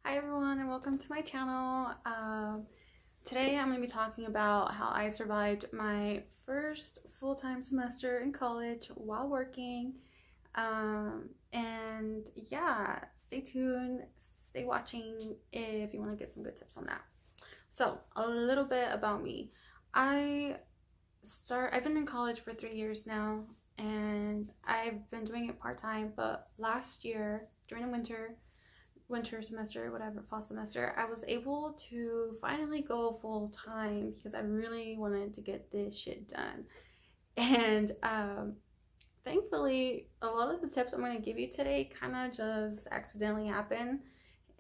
Hi everyone and welcome to my channel. Today I'm going to be talking about how I survived my first full-time semester in college while working. And yeah, stay tuned, stay watching if you want to get some good tips on that. So a little bit about me. I've been in college for 3 years now and I've been doing it part-time, but last year during the winter semester, whatever, fall semester, I was able to finally go full time because I really wanted to get this shit done. And thankfully, a lot of the tips I'm going to give you today kind of just accidentally happen,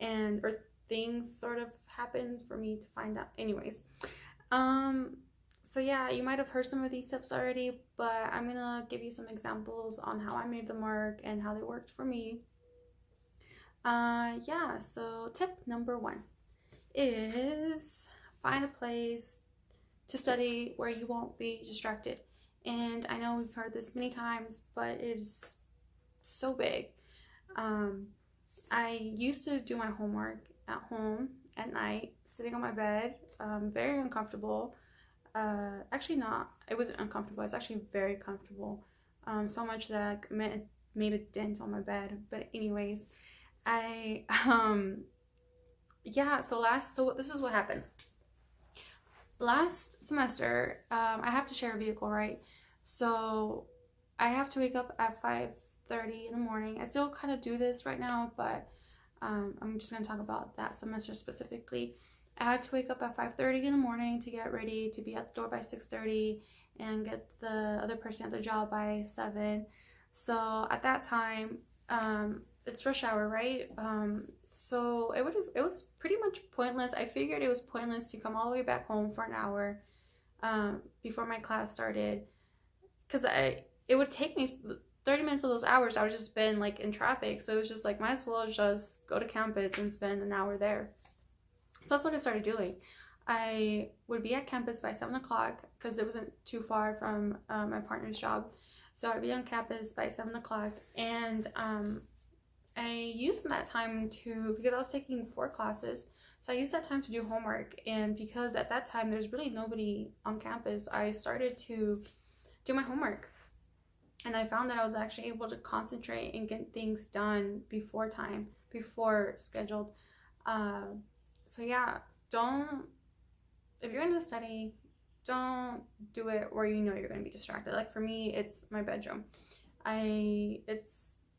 or things sort of happened for me to find out. Anyways, um, so yeah, you might have heard some of these tips already, but I'm gonna give you some examples on how I made them work and how they worked for me. Yeah, so tip number one is find a place to study where you won't be distracted. And I know we've heard this many times, but it is so big. Um, I used to do my homework at home at night, sitting on my bed, very uncomfortable. Actually, not. It wasn't uncomfortable. It's actually very comfortable. So much that I made a dent on my bed. But anyways, I yeah. So this is what happened last semester. I have to share a vehicle, right? So I have to wake up at 5:30 in the morning. I still kind of do this right now, but I'm just gonna talk about that semester specifically. I had to wake up at 5:30 in the morning to get ready to be at the door by 6:30 and get the other person at the job by 7. So at that time, it's rush hour, right? So it was pretty much pointless. I figured it was pointless to come all the way back home for an hour before my class started, because it would take me 30 minutes of those hours. I would just spend like in traffic, so it was just like might as well just go to campus and spend an hour there. So that's what I started doing. I would be at campus by 7 o'clock because it wasn't too far from my partner's job. So I'd be on campus by 7 o'clock, and I used that time to, because I was taking 4 classes, so I used that time to do homework. And because at that time there's really nobody on campus, I started to do my homework. And I found that I was actually able to concentrate and get things done before time, before scheduled. Uh, so yeah, don't, if you're going to study, don't do it where you know you're going to be distracted. Like for me, it's my bedroom.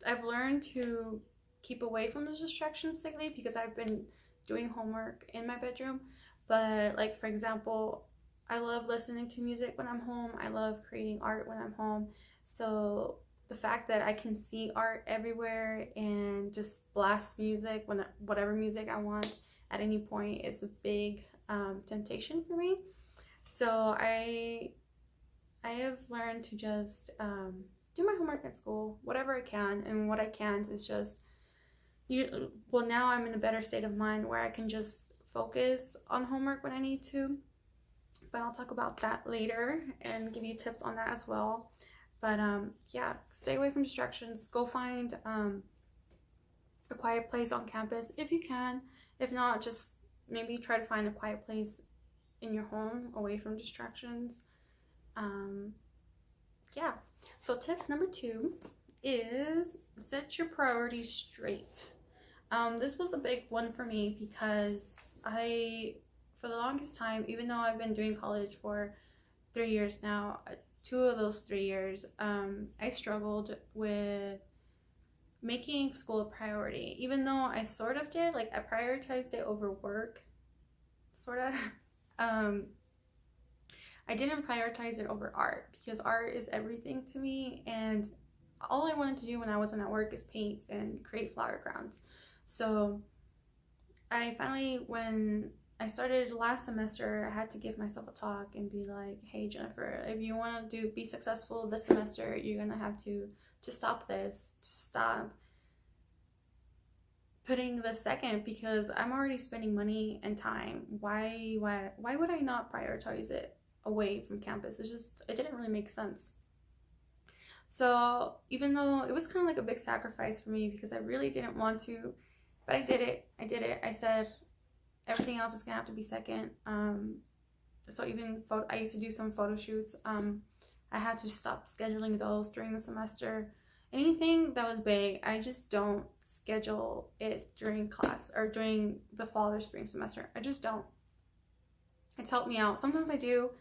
I've learned to keep away from those distractions lately because I've been doing homework in my bedroom. But like for example, I love listening to music when I'm home. I love creating art when I'm home. So the fact that I can see art everywhere and just blast music, whatever music I want at any point, is a big temptation for me. So I have learned to just do my homework at school, whatever I can, and what I can't is just now I'm in a better state of mind where I can just focus on homework when I need to. But I'll talk about that later and give you tips on that as well. But yeah, stay away from distractions. Go find a quiet place on campus if you can. If not, just maybe try to find a quiet place in your home away from distractions. Um, yeah. So tip number 2 is set your priorities straight. This was a big one for me because for the longest time, even though I've been doing college for 3 years now, 2 of those 3 years, I struggled with making school a priority. Even though I sort of did, like I prioritized it over work, sort of. I didn't prioritize it over art because art is everything to me, and all I wanted to do when I wasn't at work is paint and create flower crowns. So I finally, when I started last semester, I had to give myself a talk and be like, hey Jennifer, if you want to be successful this semester, you're gonna have to just stop this, just stop putting the second, because I'm already spending money and time. Why would I not prioritize it away from campus? It didn't really make sense. So even though it was kind of like a big sacrifice for me because I really didn't want to, But I did it. I said everything else is gonna have to be second. So even I used to do some photo shoots. I had to stop scheduling those during the semester. Anything that was big, I just don't schedule it during class or during the fall or spring semester. I just don't. It's helped me out. Sometimes I do,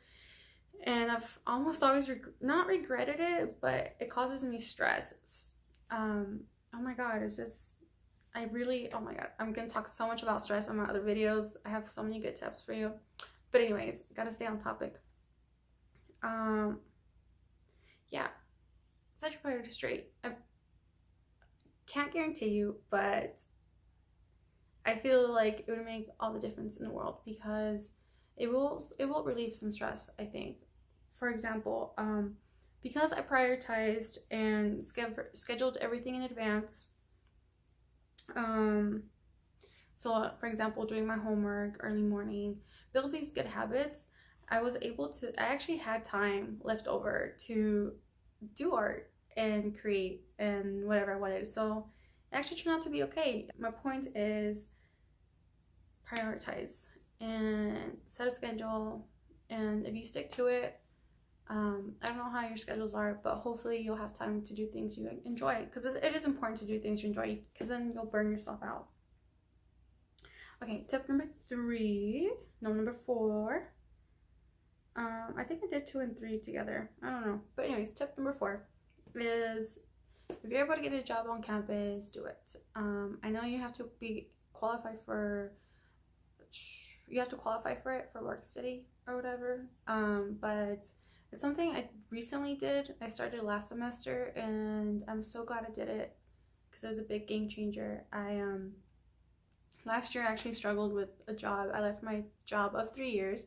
and I've almost always not regretted it, but it causes me stress. Oh my god, it's just, oh my god, I'm gonna talk so much about stress in my other videos. I have so many good tips for you. But anyways, gotta stay on topic. Yeah, set your priorities straight. I can't guarantee you, but I feel like it would make all the difference in the world, because it will relieve some stress, I think. For example, because I prioritized and scheduled everything in advance. So for example, doing my homework early morning, build these good habits. I actually had time left over to do art and create and whatever I wanted. So it actually turned out to be okay. My point is prioritize and set a schedule, and if you stick to it, I don't know how your schedules are, but hopefully you'll have time to do things you enjoy, because it is important to do things you enjoy, because then you'll burn yourself out. Okay, tip number 4. I think I did 2 and 3 together. I don't know. But anyways, tip number 4 is, if you're able to get a job on campus, do it. I know you have to qualify for it for Work Study or whatever. But it's something I recently did. I started last semester, and I'm so glad I did it, because it was a big game changer. Last year I actually struggled with a job. I left my job of 3 years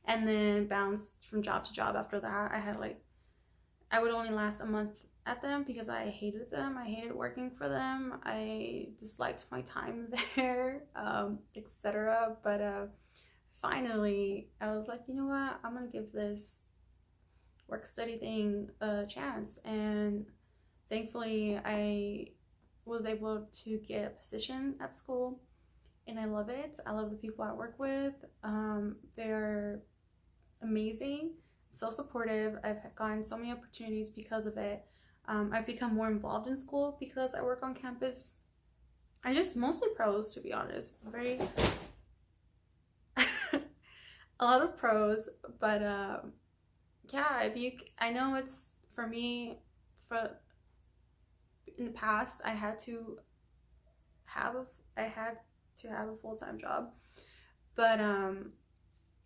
and then bounced from job to job after that. I would only last a month at them because I hated them. I hated working for them. I disliked my time there, etc. But finally, I was like, you know what? I'm gonna give this work study thing a chance. And thankfully, I was able to get a position at school, and I love it. I love the people I work with. They're amazing, so supportive. I've gotten so many opportunities because of it. I've become more involved in school because I work on campus. I just mostly pros, to be honest. Very a lot of pros, but yeah, I know it's for me. In the past, I had to have a full-time job, but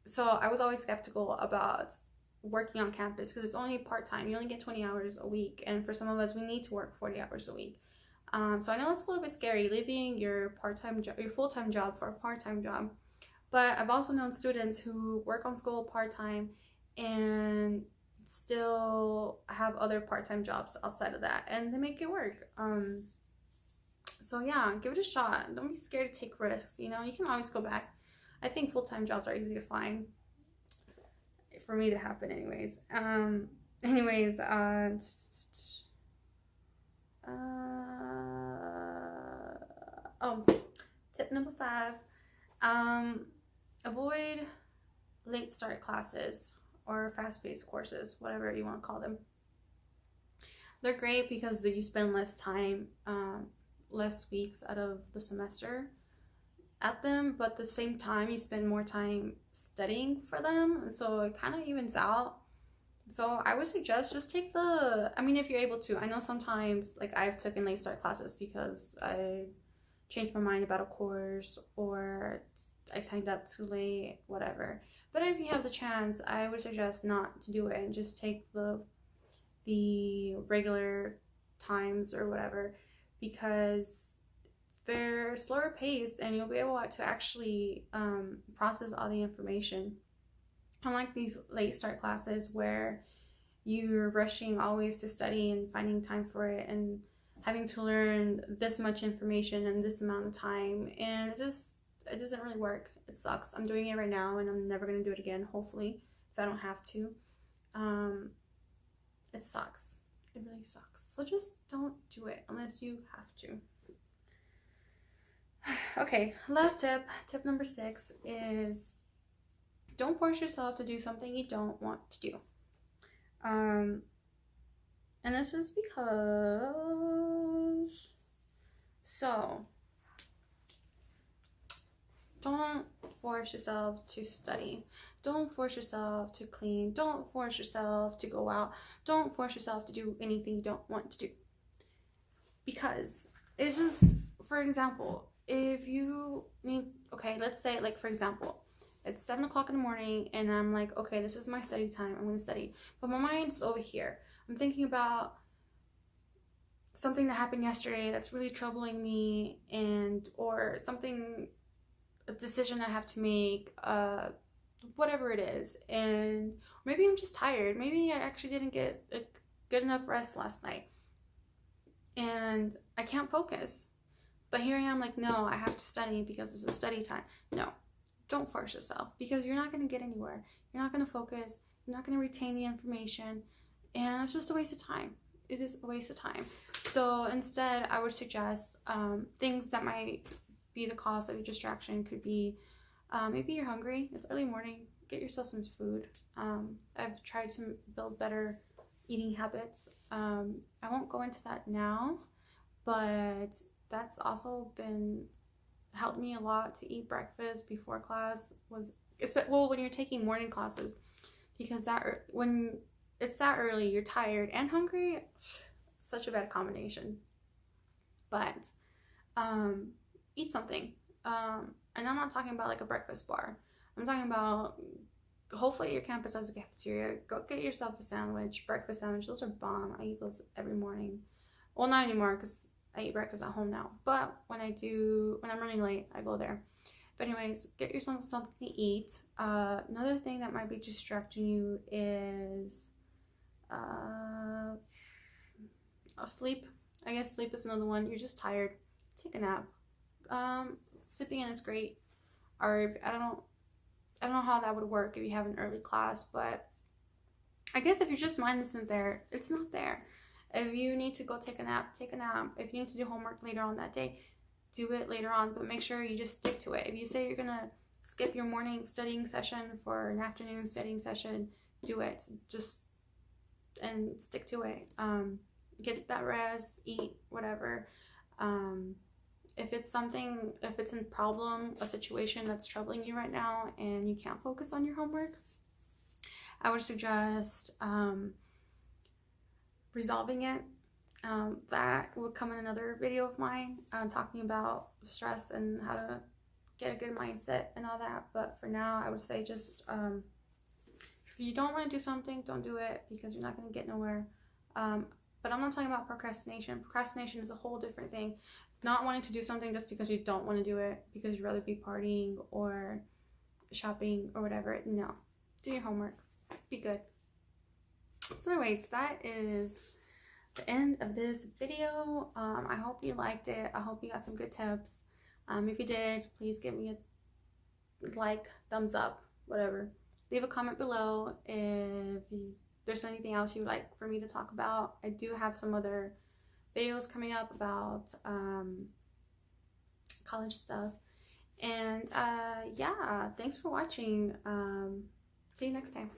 so I was always skeptical about working on campus, because it's only part-time. You only get 20 hours a week, and for some of us, we need to work 40 hours a week. So I know it's a little bit scary leaving your full-time job for a part-time job, but I've also known students who work on school part-time and still have other part-time jobs outside of that, and they make it work. So yeah, give it a shot. Don't be scared to take risks. You can always go back. I think full-time jobs are easy to find, for me to happen anyways. Tip number 5, avoid late start classes or fast-paced courses, whatever you want to call them. They're great because you spend less time, less weeks out of the semester at them, but at the same time you spend more time studying for them, so it kind of evens out. So I would suggest just take if you're able to. I know sometimes, like, I've taken late start classes because I changed my mind about a course, or I signed up too late, whatever. But if you have the chance, I would suggest not to do it and just take the regular times or whatever, because they're slower paced and you'll be able to actually process all the information. Unlike these late start classes where you're rushing always to study and finding time for it and having to learn this much information in this amount of time, and it doesn't really work. It sucks. I'm doing it right now, and I'm never going to do it again, hopefully, if I don't have to. It sucks. It really sucks. So just don't do it unless you have to. Okay, last tip number 6 is don't force yourself to do something you don't want to do. And this is because, so don't force yourself to study. Don't force yourself to clean. Don't force yourself to go out. Don't force yourself to do anything you don't want to do. Because it's just, for example, if you need, okay, let's say, like, for example, it's 7 o'clock in the morning and I'm like, okay, this is my study time. I'm going to study. But my mind's over here. I'm thinking about something that happened yesterday that's really troubling me, and, or something, a decision I have to make, whatever it is. And maybe I'm just tired. Maybe I actually didn't get a good enough rest last night. And I can't focus. But here I am like, no, I have to study because it's a study time. No, don't force yourself, because you're not going to get anywhere. You're not going to focus. You're not going to retain the information. And it's just a waste of time. It is a waste of time. So instead, I would suggest things that might be the cause of your distraction could be maybe you're hungry. It's early morning. Get yourself some food. I've tried to build better eating habits. I won't go into that now, but that's also been helped me a lot to eat breakfast before class. Well, when you're taking morning classes, because when it's that early, you're tired and hungry. Such a bad combination. But eat something. And I'm not talking about like a breakfast bar. I'm talking about, hopefully your campus has a cafeteria. Go get yourself a sandwich, breakfast sandwich. Those are bomb. I eat those every morning. Well, not anymore because I eat breakfast at home now. But when I'm running late, I go there. But anyways, get yourself something to eat. Another thing that might be distracting you is sleep. I guess sleep is another one. You're just tired. Take a nap. Sleeping in is great. Or if, I don't know how that would work if you have an early class, but I guess if your just mind isn't there, it's not there. If you need to go take a nap, take a nap. If you need to do homework later on that day, do it later on, but make sure you just stick to it. If you say you're gonna skip your morning studying session for an afternoon studying session, do it. Just and stick to it. Get that rest, eat, whatever. If it's a problem, a situation that's troubling you right now and you can't focus on your homework, I would suggest resolving it. That would come in another video of mine talking about stress and how to get a good mindset and all that. But for now, I would say just if you don't want to do something, don't do it, because you're not going to get nowhere. But I'm not talking about procrastination. Procrastination is a whole different thing. Not wanting to do something just because you don't want to do it, because you'd rather be partying or shopping or whatever. No. Do your homework. Be good. So anyways, that is the end of this video. I hope you liked it. I hope you got some good tips. If you did, please give me a like, thumbs up, whatever. Leave a comment below if there's anything else you would like for me to talk about. I do have some other videos coming up about college stuff. And yeah, thanks for watching. See you next time.